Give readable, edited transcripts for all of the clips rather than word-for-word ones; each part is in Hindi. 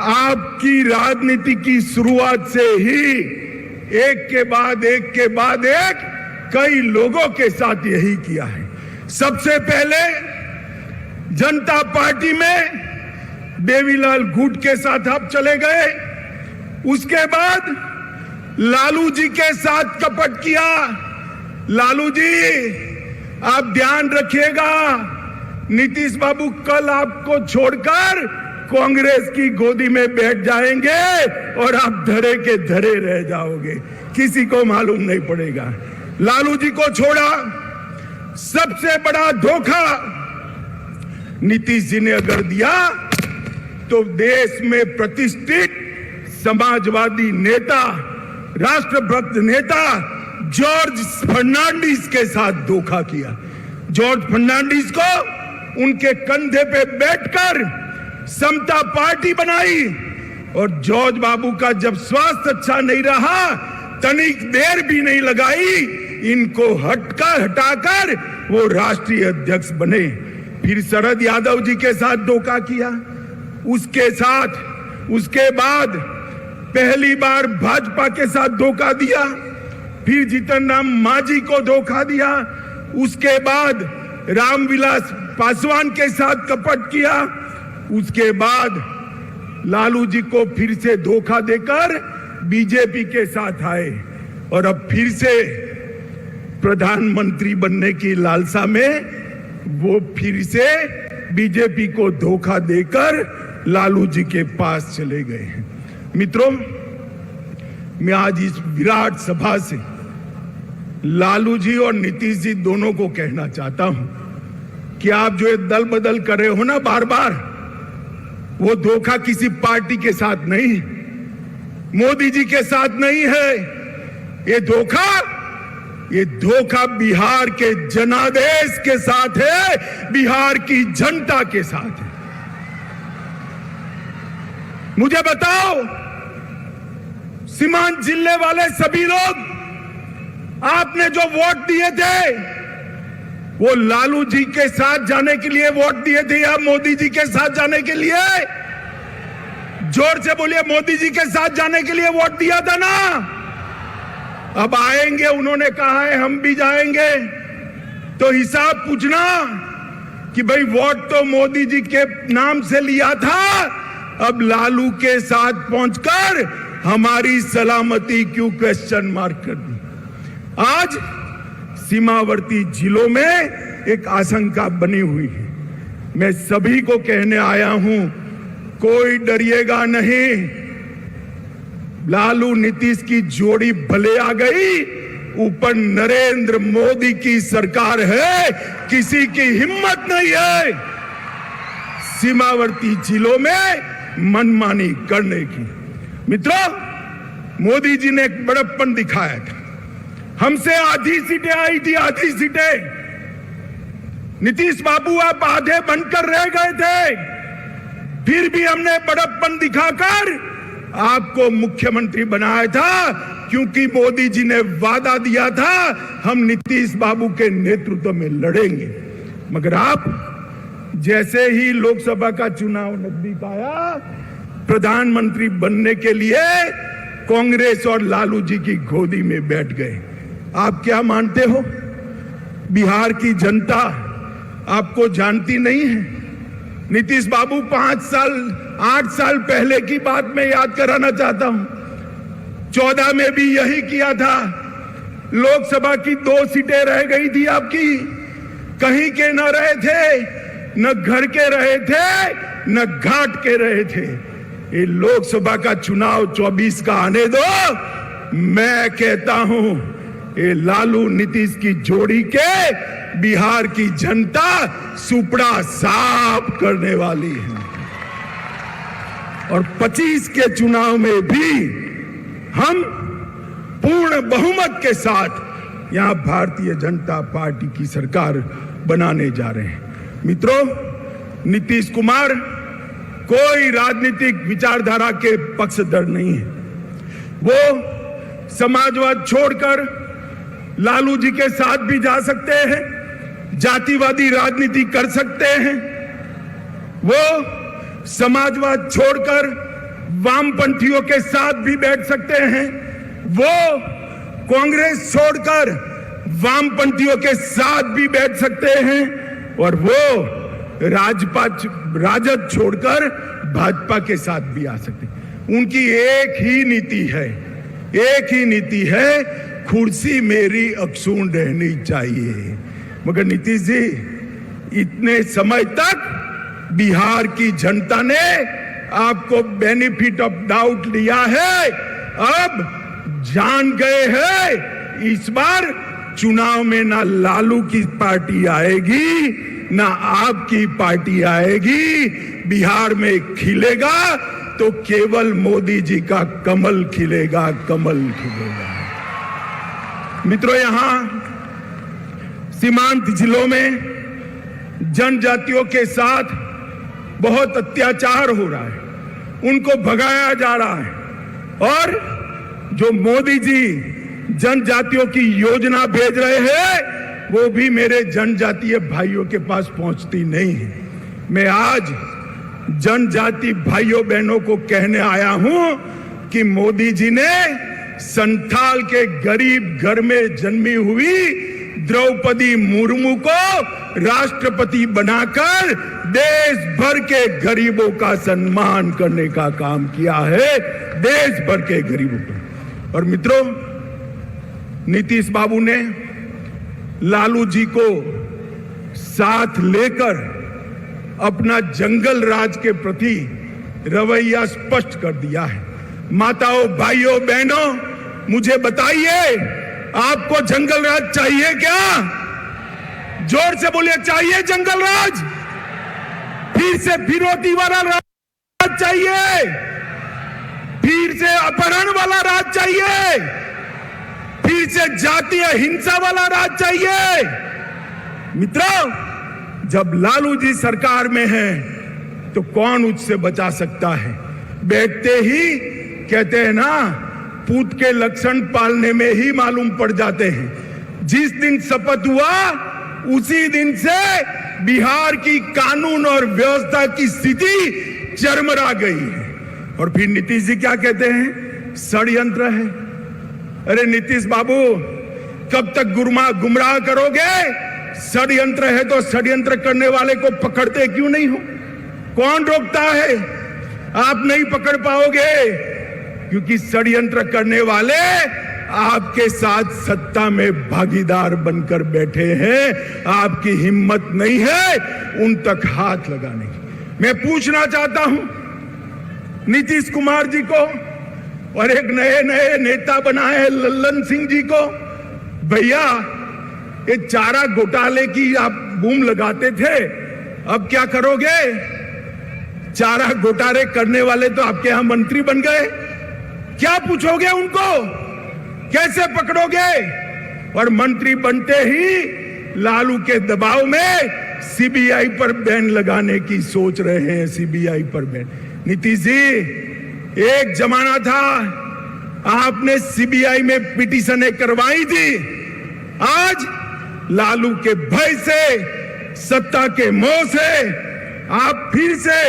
आपकी राजनीति की शुरुआत से ही एक के बाद एक कई लोगों के साथ यही किया है। सबसे पहले जनता पार्टी में देवीलाल गुट के साथ आप चले गए, उसके बाद लालू जी के साथ कपट किया। लालू जी आप ध्यान रखिएगा, नीतीश बाबू कल आपको छोड़कर कांग्रेस की गोदी में बैठ जाएंगे और आप धरे के धरे रह जाओगे, किसी को मालूम नहीं पड़ेगा। लालू जी को छोड़ा, सबसे बड़ा धोखा नीतीश जी ने अगर दिया तो देश में प्रतिष्ठित समाजवादी नेता, राष्ट्रभक्त नेता जॉर्ज फर्नांडिस के साथ धोखा किया। जॉर्ज फर्नांडिस को उनके कंधे पे बैठकर समता पार्टी बनाई और जॉर्ज बाबू का जब स्वास्थ्य अच्छा नहीं रहा, तनिक देर भी नहीं लगाई, इनको हटाकर वो राष्ट्रीय अध्यक्ष बने। फिर शरद यादव जी के साथ धोखा किया, उसके बाद पहली बार भाजपा के साथ धोखा दिया, फिर जीतन राम मांझी को धोखा दिया, उसके बाद रामविलास पासवान के साथ कपट किया, उसके बाद लालू जी को फिर से धोखा देकर बीजेपी के साथ आए और अब फिर से प्रधानमंत्री बनने की लालसा में वो फिर से बीजेपी को धोखा देकर लालू जी के पास चले गए हैं। मित्रों, मैं आज इस विराट सभा से लालू जी और नीतीश जी दोनों को कहना चाहता हूं कि आप जो ये दल बदल कर रहे हो ना बार बार, वो धोखा किसी पार्टी के साथ नहीं, मोदी जी के साथ नहीं है। ये धोखा बिहार के जनादेश के साथ है, बिहार की जनता के साथ है। मुझे बताओ, सीमांत जिले वाले सभी लोग आपने जो वोट दिए थे, वो लालू जी के साथ जाने के लिए वोट दिए थे या मोदी जी के साथ जाने के लिए? जोर से बोलिए, मोदी जी के साथ जाने के लिए वोट दिया था ना? अब आएंगे, उन्होंने कहा है हम भी जाएंगे, तो हिसाब पूछना कि भाई वोट तो मोदी जी के नाम से लिया था, अब लालू के साथ पहुंचकर हमारी सलामती क्यों क्वेश्चन मार्क कर दी? आज सीमावर्ती जिलों में एक आशंका बनी हुई है। मैं सभी को कहने आया हूं, कोई डरिएगा नहीं। लालू नीतीश की जोड़ी भले आ गई, ऊपर नरेंद्र मोदी की सरकार है, किसी की हिम्मत नहीं है सीमावर्ती जिलों में मनमानी करने की। मित्रों, मोदी जी ने एक बड़प्पन दिखाया था, हमसे आधी सीटें आई थी, आधी सीटें। नीतीश बाबू आप आधे बनकर रह गए थे, फिर भी हमने बड़प्पन दिखाकर आपको मुख्यमंत्री बनाया था, क्योंकि मोदी जी ने वादा दिया था हम नीतीश बाबू के नेतृत्व में लड़ेंगे। मगर आप जैसे ही लोकसभा का चुनाव नजदीक आया, प्रधानमंत्री बनने के लिए कांग्रेस और लालू जी की गोदी में बैठ गए। आप क्या मानते हो, बिहार की जनता आपको जानती नहीं है? नीतीश बाबू 8 साल पहले की बात मैं याद कराना चाहता हूं। 14 में भी यही किया था। लोकसभा की 2 सीटें रह गई थी आपकी, कहीं के न रहे थे, न घर के रहे थे, न घाट के रहे थे। ये लोकसभा का चुनाव 24 का आने दो। मैं कहता हूं, ये लालू नीतीश की जोड़ी के बिहार की जनता सुपड़ा साफ करने वाली है और 25 के चुनाव में भी हम पूर्ण बहुमत के साथ यहां भारतीय जनता पार्टी की सरकार बनाने जा रहे हैं। मित्रों, नीतीश कुमार कोई राजनीतिक विचारधारा के पक्षधर नहीं है। वो समाजवाद छोड़कर लालू जी के साथ भी जा सकते हैं, जातिवादी राजनीति कर सकते हैं। वो समाजवाद छोड़कर वामपंथियों के साथ भी बैठ सकते हैं, वो कांग्रेस छोड़कर वामपंथियों के साथ भी बैठ सकते हैं, और वो राजद छोड़कर भाजपा के साथ भी आ सकते हैं। उनकी एक ही नीति है, कुर्सी मेरी अक्षुण रहनी चाहिए। मगर नीतीश जी, इतने समय तक बिहार की जनता ने आपको बेनिफिट ऑफ डाउट लिया है, अब जान गए हैं इस बार चुनाव में ना लालू की पार्टी आएगी ना आपकी पार्टी आएगी, बिहार में खिलेगा तो केवल मोदी जी का कमल खिलेगा। मित्रों, यहां सीमांत जिलों में जनजातियों के साथ बहुत अत्याचार हो रहा है, उनको भगाया जा रहा है, और जो मोदी जी जनजातियों की योजना भेज रहे हैं वो भी मेरे जनजातीय भाइयों के पास पहुंचती नहीं है। मैं आज जनजाति भाइयों बहनों को कहने आया हूं कि मोदी जी ने संथाल के गरीब घर में जन्मी हुई द्रौपदी मुर्मू को राष्ट्रपति बनाकर देश भर के गरीबों का सम्मान करने का काम किया है, देश भर के गरीबों का। और मित्रों, नीतीश बाबू ने लालू जी को साथ लेकर अपना जंगल राज के प्रति रवैया स्पष्ट कर दिया है। माताओं, भाइयों, बहनों, मुझे बताइए, आपको जंगल राज चाहिए क्या? जोर से बोलिए, चाहिए जंगल राज? फिर से फिरौती वाला राज चाहिए? फिर से अपहरण वाला राज चाहिए? फिर से जातीय हिंसा वाला राज चाहिए? मित्रों, जब लालू जी सरकार में है तो कौन उससे बचा सकता है? बैठते ही कहते हैं ना, पूत के लक्षण पालने में ही मालूम पड़ जाते हैं। जिस दिन शपथ हुआ उसी दिन से बिहार की कानून और व्यवस्था की स्थिति चरमरा गई है। और फिर नीतीश जी क्या कहते हैं? षड्यंत्र है। अरे नीतीश बाबू, कब तक गुमराह करोगे? षड्यंत्र है तो षड्यंत्र करने वाले को पकड़ते क्यों नहीं हो? कौन रोकता है? आप नहीं पकड़ पाओगे, क्योंकि षड्यंत्र करने वाले आपके साथ सत्ता में भागीदार बनकर बैठे हैं। आपकी हिम्मत नहीं है उन तक हाथ लगाने की। मैं पूछना चाहता हूं नीतीश कुमार जी को और एक नए नए नेता बनाए लल्लन सिंह जी को, भैया ये चारा घोटाले की आप बूम लगाते थे, अब क्या करोगे? चारा घोटाले करने वाले तो आपके यहां मंत्री बन गए, क्या पूछोगे उनको? कैसे पकड़ोगे? और मंत्री बनते ही लालू के दबाव में सीबीआई पर बैन लगाने की सोच रहे हैं। सीबीआई पर बैन। नीतीश जी, एक जमाना था आपने सीबीआई में पिटीशनें करवाई थी, आज लालू के भय से, सत्ता के मोह से आप फिर से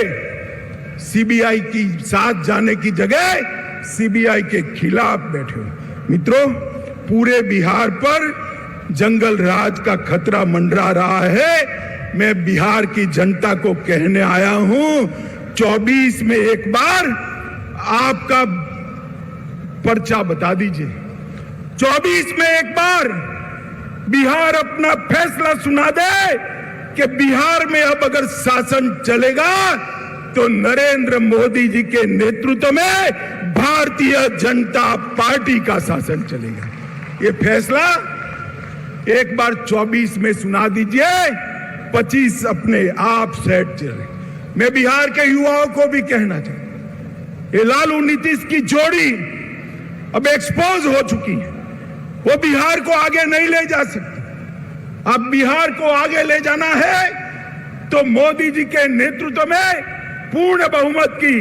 सीबीआई की साथ जाने की जगह सीबीआई के खिलाफ बैठे हो। मित्रों, पूरे बिहार पर जंगल राज का खतरा मंडरा रहा है। मैं बिहार की जनता को कहने आया हूं, 24 में एक बार आपका पर्चा बता दीजिए। 24 में एक बार बिहार अपना फैसला सुना दे कि बिहार में अब अगर शासन चलेगा तो नरेंद्र मोदी जी के नेतृत्व में भारतीय जनता पार्टी का शासन चलेगा। ये फैसला एक बार 24 में सुना दीजिए, 25 अपने आप सेट चले। मैं बिहार के युवाओं को भी कहना चाहता, ये लालू नीतीश की जोड़ी अब एक्सपोज हो चुकी है, वो बिहार को आगे नहीं ले जा सकती। अब बिहार को आगे ले जाना है तो मोदी जी के नेतृत्व में पूर्ण बहुमत की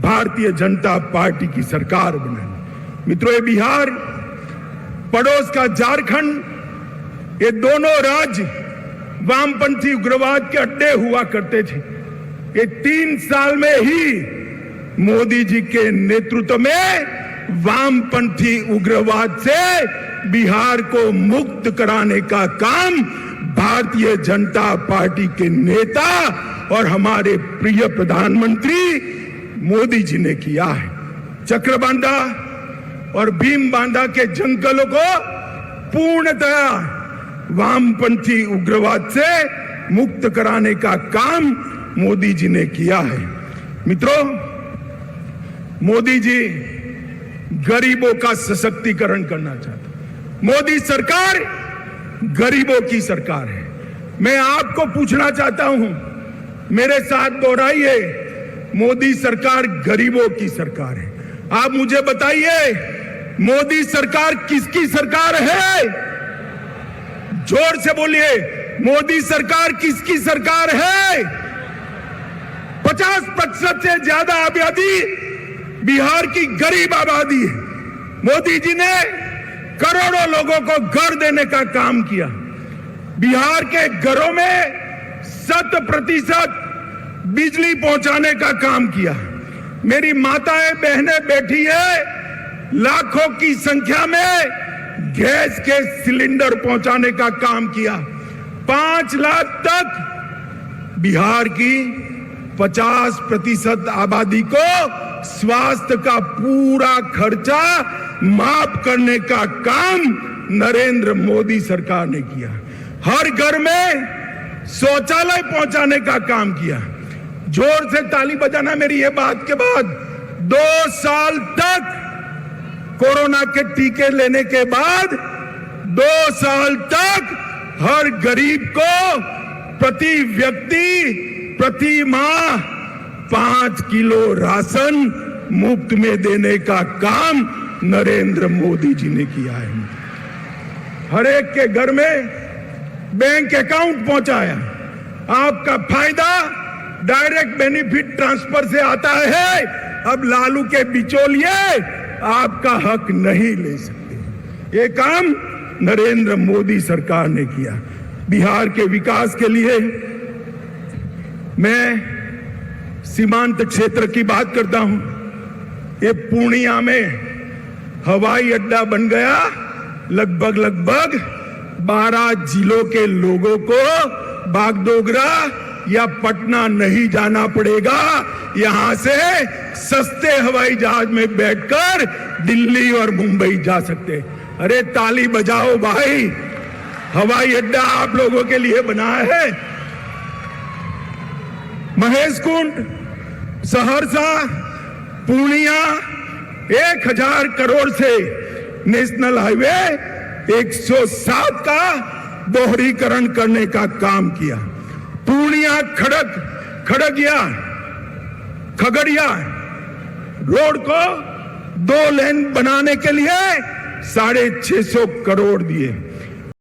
भारतीय जनता पार्टी की सरकार बनानी। मित्रों, ये बिहार, पड़ोस का झारखंड, ये दोनों राज्य वामपंथी उग्रवाद के अड्डे हुआ करते थे। ये 3 साल में ही मोदी जी के नेतृत्व में वामपंथी उग्रवाद से बिहार को मुक्त कराने का काम भारतीय जनता पार्टी के नेता और हमारे प्रिय प्रधानमंत्री मोदी जी ने किया है। चक्रबांधा और भीमबांधा के जंगलों को पूर्णतः वामपंथी उग्रवाद से मुक्त कराने का काम मोदी जी ने किया है। मित्रों, मोदी जी गरीबों का सशक्तिकरण करना चाहते हैं। मोदी सरकार गरीबों की सरकार है। मैं आपको पूछना चाहता हूं, मेरे साथ दोहराइए, मोदी सरकार गरीबों की सरकार है। आप मुझे बताइए, मोदी सरकार किसकी सरकार है? जोर से बोलिए, मोदी सरकार किसकी सरकार है? 50% से ज्यादा आबादी बिहार की गरीब आबादी है। मोदी जी ने करोड़ों लोगों को घर देने का काम किया। बिहार के घरों में 100% बिजली पहुंचाने का काम किया। मेरी माताएं बहनें बैठी है, लाखों की संख्या में गैस के सिलेंडर पहुंचाने का काम किया। 5 लाख तक बिहार की 50% आबादी को स्वास्थ्य का पूरा खर्चा माफ करने का काम नरेंद्र मोदी सरकार ने किया। हर घर में शौचालय पहुंचाने का काम किया। जोर से ताली बजाना मेरी ये बात के बाद। 2 साल तक कोरोना के टीके लेने के बाद 2 साल तक हर गरीब को प्रति व्यक्ति प्रति माह 5 किलो राशन मुफ्त में देने का काम नरेंद्र मोदी जी ने किया है। हर एक के घर में बैंक अकाउंट पहुंचाया। आपका फायदा डायरेक्ट बेनिफिट ट्रांसफर से आता है। अब लालू के बिचौलिए आपका हक नहीं ले सकते। ये काम नरेंद्र मोदी सरकार ने किया। बिहार के विकास के लिए मैं सीमांत क्षेत्र की बात करता हूं। ये पूर्णिया में हवाई अड्डा बन गया। लगभग 12 जिलों के लोगों को बागडोगरा या पटना नहीं जाना पड़ेगा। यहां से सस्ते हवाई जहाज में बैठकर दिल्ली और मुंबई जा सकते। अरे ताली बजाओ भाई, हवाई अड्डा आप लोगों के लिए बनाया है। महेशकुंड, सहरसा, पूर्णिया 1000 करोड़ से नेशनल हाईवे 107 का दोहरीकरण करने का काम किया। पूर्णिया खगड़िया रोड को 2 लेन बनाने के लिए 650 करोड़ दिए।